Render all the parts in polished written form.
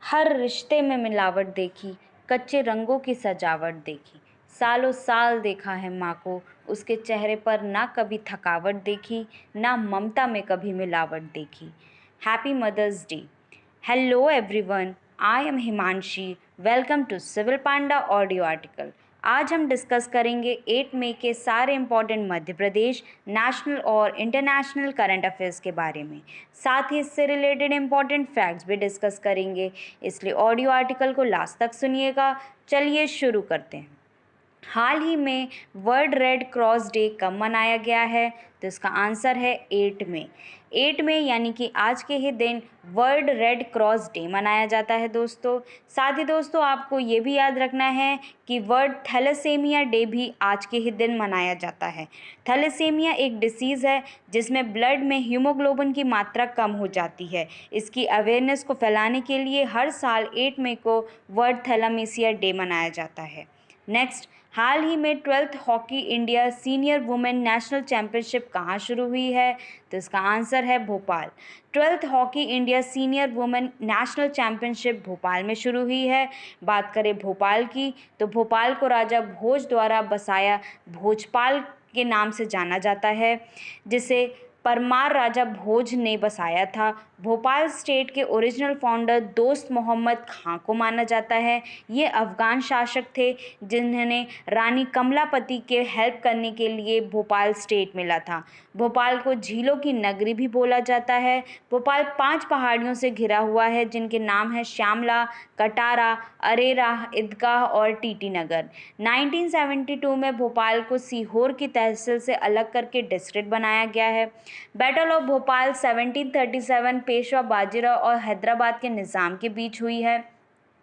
हर रिश्ते में मिलावट देखी, कच्चे रंगों की सजावट देखी। सालों साल देखा है माँ को, उसके चेहरे पर ना कभी थकावट देखी, ना ममता में कभी मिलावट देखी। Happy mother's day. Hello everyone, I am Himanshi. Welcome to Civil Panda audio article. आज हम डिस्कस करेंगे 8 मई के सारे इम्पॉर्टेंट मध्य प्रदेश नेशनल और इंटरनेशनल करंट अफेयर्स के बारे में। साथ ही इससे रिलेटेड इम्पॉर्टेंट फैक्ट्स भी डिस्कस करेंगे, इसलिए ऑडियो आर्टिकल को लास्ट तक सुनिएगा। चलिए शुरू करते हैं। हाल ही में वर्ल्ड रेड क्रॉस डे कब मनाया गया है? तो इसका आंसर है 8 मई। 8 मई यानी कि आज के ही दिन वर्ल्ड रेड क्रॉस डे मनाया जाता है दोस्तों। साथ ही दोस्तों आपको ये भी याद रखना है कि वर्ल्ड थैलेसेमिया डे भी आज के ही दिन मनाया जाता है। थैलेसेमिया एक डिसीज़ है जिसमें ब्लड में हीमोग्लोबिन की मात्रा कम हो जाती है। इसकी अवेयरनेस को फैलाने के लिए हर साल 8 मई को वर्ल्ड थैलामीसिया डे मनाया जाता है। नेक्स्ट, हाल ही में 12th hockey India senior women national championship कहाँ शुरू हुई है? तो इसका आंसर है Bhopal. 12th hockey India senior women national championship Bhopal में शुरू हुई है। बात करें भोपाल की, तो भोपाल को राजा भोज द्वारा बसाया भोजपाल के नाम से जाना जाता है, जिसे परमार राजा भोज ने बसाया था। भोपाल स्टेट के ओरिजिनल फाउंडर दोस्त मोहम्मद खां को माना जाता है। ये अफ़गान शासक थे जिन्होंने रानी कमलापति के हेल्प करने के लिए भोपाल स्टेट मिला था। भोपाल को झीलों की नगरी भी बोला जाता है। भोपाल 5 पहाड़ियों से घिरा हुआ है जिनके नाम है श्यामला, कटारा, अरेरा, ईदगाह और टीटी नगर। 1972 में भोपाल को सीहोर की तहसील से अलग करके डिस्ट्रिक्ट बनाया गया है। बैटल ऑफ भोपाल 1737 पेशवा बाजीराव और हैदराबाद के निज़ाम के बीच हुई है।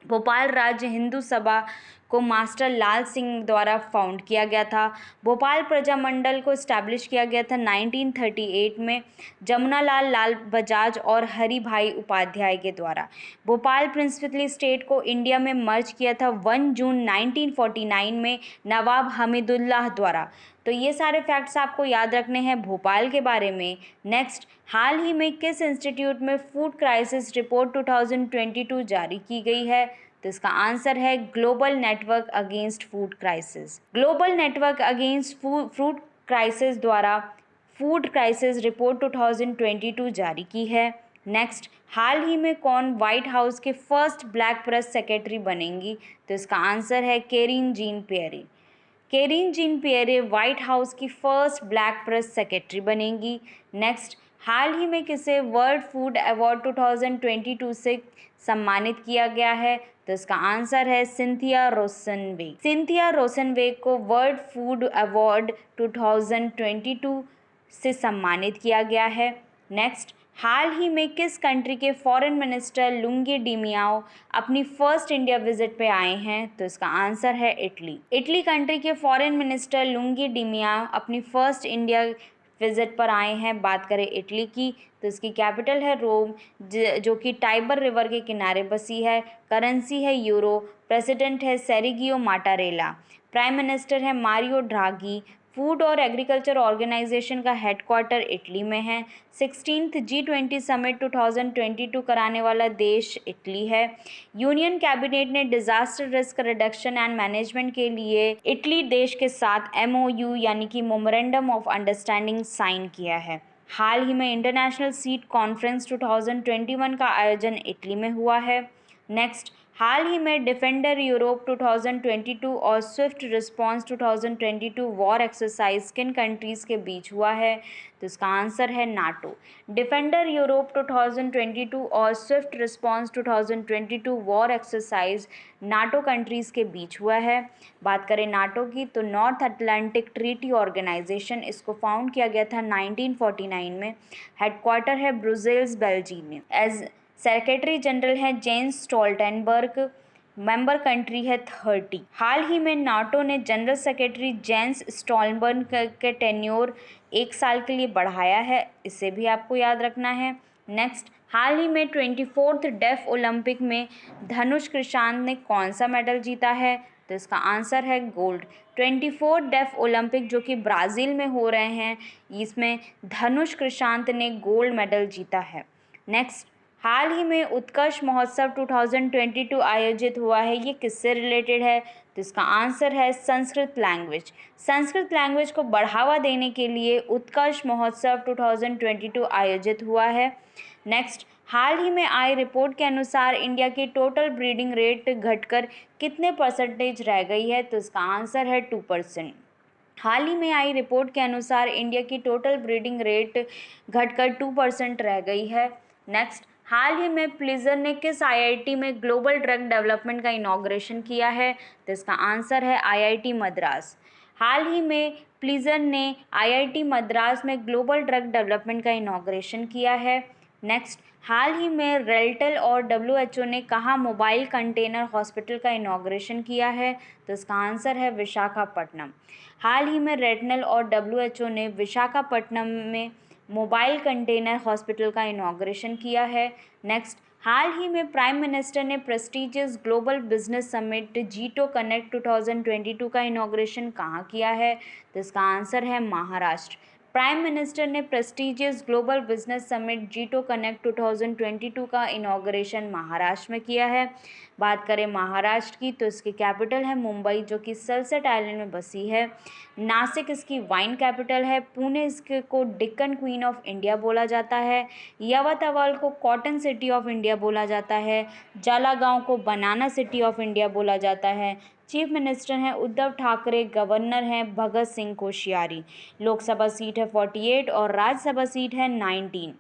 भोपाल राज्य हिंदू सभा को मास्टर लाल सिंह द्वारा फाउंड किया गया था। भोपाल प्रजामंडल को इस्टेब्लिश किया गया था 1938 में जमुनालाल लाल बजाज और हरि भाई उपाध्याय के द्वारा। भोपाल प्रिंसिपली स्टेट को इंडिया में मर्ज किया था 1 जून 1949 में नवाब हमीदुल्लाह द्वारा। तो ये सारे फैक्ट्स आपको याद रखने हैं भोपाल के बारे में। नेक्स्ट, हाल ही में किस इंस्टीट्यूट में फूड क्राइसिस रिपोर्ट 2022 जारी की गई है? तो इसका आंसर है global network against food crisis. Global network against food crisis द्वारा फूड क्राइसिस रिपोर्ट 2022 जारी की है। नेक्स्ट, हाल ही में कौन व्हाइट हाउस के फर्स्ट ब्लैक प्रेस सेक्रेटरी बनेंगी? तो इसका आंसर है Karine Jean Pierre. Karine Jean Pierre White House की फर्स्ट ब्लैक प्रेस सेक्रेटरी बनेंगी। नेक्स्ट, हाल ही में किसे वर्ल्ड फूड अवार्ड 2022 से सम्मानित किया गया है? तो इसका आंसर है सिंथिया रोसेनवेग। सिंथिया रोसेनवेग को वर्ल्ड फूड अवार्ड 2022 से सम्मानित किया गया है। नेक्स्ट, हाल ही में किस कंट्री के फॉरेन मिनिस्टर लुंगी डिमियाओ अपनी फर्स्ट इंडिया विजिट पे आए हैं? तो इसका आंसर है इटली। इटली कंट्री के फॉरेन मिनिस्टर लुंगी डिमियाओ अपनी फर्स्ट इंडिया विजिट पर आए हैं। बात करें इटली की, तो इसकी कैपिटल है रोम, जो कि टाइबर रिवर के किनारे बसी है। करेंसी है यूरो। प्रेसिडेंट है सेरिगियो माटारेला। प्राइम मिनिस्टर है मारियो ड्रागी। फूड और एग्रीकल्चर ऑर्गेनाइजेशन का हेडक्वार्टर इटली में है। 16th G20 समिट 2022 कराने वाला देश इटली है। यूनियन कैबिनेट ने disaster risk reduction and management के लिए इटली देश के साथ MOU यानी कि मेमोरेंडम ऑफ अंडरस्टैंडिंग साइन किया है। हाल ही में इंटरनेशनल सीट कॉन्फ्रेंस 2021 का आयोजन इटली में हुआ है। नेक्स्ट, हाल ही में डिफेंडर यूरोप 2022 और स्विफ्ट रिस्पॉन्स 2022 वॉर एक्सरसाइज किन कंट्रीज़ के बीच हुआ है? तो इसका आंसर है नाटो। डिफेंडर यूरोप 2022 और Swift response 2022 war exercise NATO countries के बीच हुआ है। बात करें नाटो की, तो नॉर्थ अटलांटिक ट्रीटी ऑर्गेनाइजेशन, इसको फाउंड किया गया था 1949 में। हेडक्वार्टर है ब्रुसेल्स बेल्जियम में। एज सेक्रेटरी जनरल है जेंस स्टोल्टेनबर्ग। मेंबर कंट्री है 30। हाल ही में नाटो ने जनरल सेक्रेटरी जेंस स्टोल्टनबर्ग के टेन्योर 1 साल के लिए बढ़ाया है, इसे भी आपको याद रखना है। नेक्स्ट, हाल ही में 24th डेफ ओलंपिक में धनुष कृषांत ने कौन सा मेडल जीता है? तो इसका आंसर है गोल्ड। 24 डेफ ओलंपिक जो कि ब्राज़ील में हो रहे हैं, इसमें धनुष कृषांत ने गोल्ड मेडल जीता है। नेक्स्ट, हाल ही में उत्कर्ष महोत्सव 2022 आयोजित हुआ है, ये किससे रिलेटेड है? तो इसका आंसर है संस्कृत लैंग्वेज। संस्कृत लैंग्वेज को बढ़ावा देने के लिए उत्कर्ष महोत्सव 2022 आयोजित हुआ है। नेक्स्ट, हाल ही में आई रिपोर्ट के अनुसार इंडिया की टोटल ब्रीडिंग रेट घटकर कितने परसेंटेज रह गई है? तो इसका आंसर है 2%। हाल ही में आई रिपोर्ट के अनुसार इंडिया की टोटल ब्रीडिंग रेट घटकर 2% रह गई है। नेक्स्ट, हाल ही में प्लिजर ने किस आईआईटी में ग्लोबल ड्रग डेवलपमेंट का इनॉग्रेशन किया है? तो इसका आंसर है आईआईटी मद्रास। हाल ही में प्लिजर ने आईआईटी मद्रास में ग्लोबल ड्रग डेवलपमेंट का इनॉग्रेशन किया है। नेक्स्ट, हाल ही में रेलटेल और डब्ल्यूएचओ ने कहाँ मोबाइल कंटेनर हॉस्पिटल का इनॉग्रेशन किया है? तो इसका आंसर है विशाखापट्टनम। हाल ही में रेलटेल और डब्ल्यूएचओ ने विशाखापट्टनम में मोबाइल कंटेनर हॉस्पिटल का इनॉग्रेशन किया है। नेक्स्ट, हाल ही में प्राइम मिनिस्टर ने prestigious global business summit JITO connect 2022 का इनॉग्रेशन कहाँ किया है? तो इसका आंसर है महाराष्ट्र। प्राइम मिनिस्टर ने prestigious global business summit JITO connect 2022 का इनॉग्रेशन महाराष्ट्र में किया है। बात करें महाराष्ट्र की तो इसकी कैपिटल है मुंबई, जो कि सनसेट आइलैंड में बसी है। नासिक इसकी वाइन कैपिटल है। पुणे इसके को डेक्कन क्वीन ऑफ इंडिया बोला जाता है। यवतमाल को कॉटन सिटी ऑफ इंडिया बोला जाता है। जलागांव को बनाना सिटी ऑफ इंडिया बोला जाता है। चीफ मिनिस्टर हैं उद्धव ठाकरे, गवर्नर हैं भगत सिंह कोश्यारी। लोकसभा सीट है 48 और राज्यसभा सीट है 19।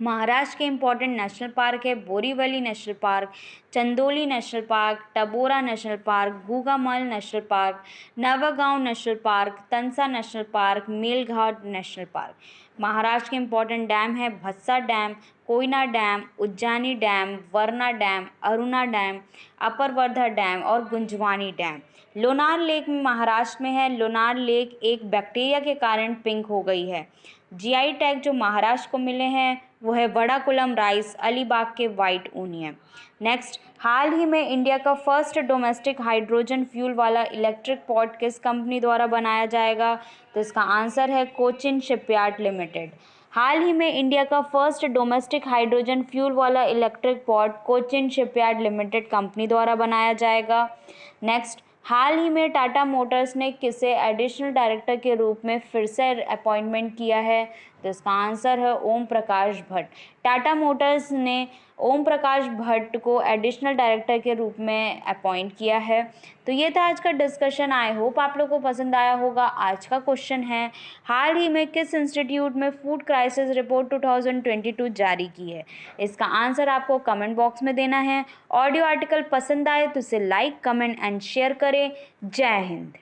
महाराष्ट्र के इम्पोर्टेंट नेशनल पार्क है Borivali national park, Chandoli national park, Tadoba national park, Gugamal national park, Navegaon national park, Tansa national park, Melghat national park. Maharashtra के इम्पोर्टेंट डैम है Bhatsa dam, Koyna dam, Ujjani dam, Warna dam, Aruna dam, upper Wardha dam और गुंजवानी डैम। लोनार लेक महाराष्ट्र में है। लोनार लेक एक बैक्टीरिया के कारण पिंक हो गई है। जीआई टैग जो महाराष्ट्र को मिले हैं वो है वड़ाकुलम राइस, अलीबाग के वाइट ओनियन। नेक्स्ट, हाल ही में इंडिया का फर्स्ट डोमेस्टिक हाइड्रोजन फ्यूल वाला इलेक्ट्रिक पोर्ट किस कंपनी द्वारा बनाया जाएगा? तो इसका आंसर है कोचिन शिपयार्ड लिमिटेड। हाल ही में इंडिया का फर्स्ट डोमेस्टिक हाइड्रोजन फ्यूल वाला electric port Cochin shipyard limited company द्वारा बनाया जाएगा। नेक्स्ट, हाल ही में टाटा मोटर्स ने किसे एडिशनल डायरेक्टर के रूप में फिर से अपॉइंटमेंट किया है? तो इसका आंसर है ओम प्रकाश भट्ट। टाटा मोटर्स ने ओम प्रकाश भट्ट को एडिशनल डायरेक्टर के रूप में अपॉइंट किया है। तो ये था आज का डिस्कशन। आई होप आप लोगों को पसंद आया होगा। आज का क्वेश्चन है, हाल ही में किस इंस्टीट्यूट में फूड क्राइसिस रिपोर्ट 2022 जारी की है? इसका आंसर आपको कमेंट बॉक्स में देना है। ऑडियो आर्टिकल पसंद आए तो इसे लाइक, कमेंट एंड शेयर करें। जय हिंद।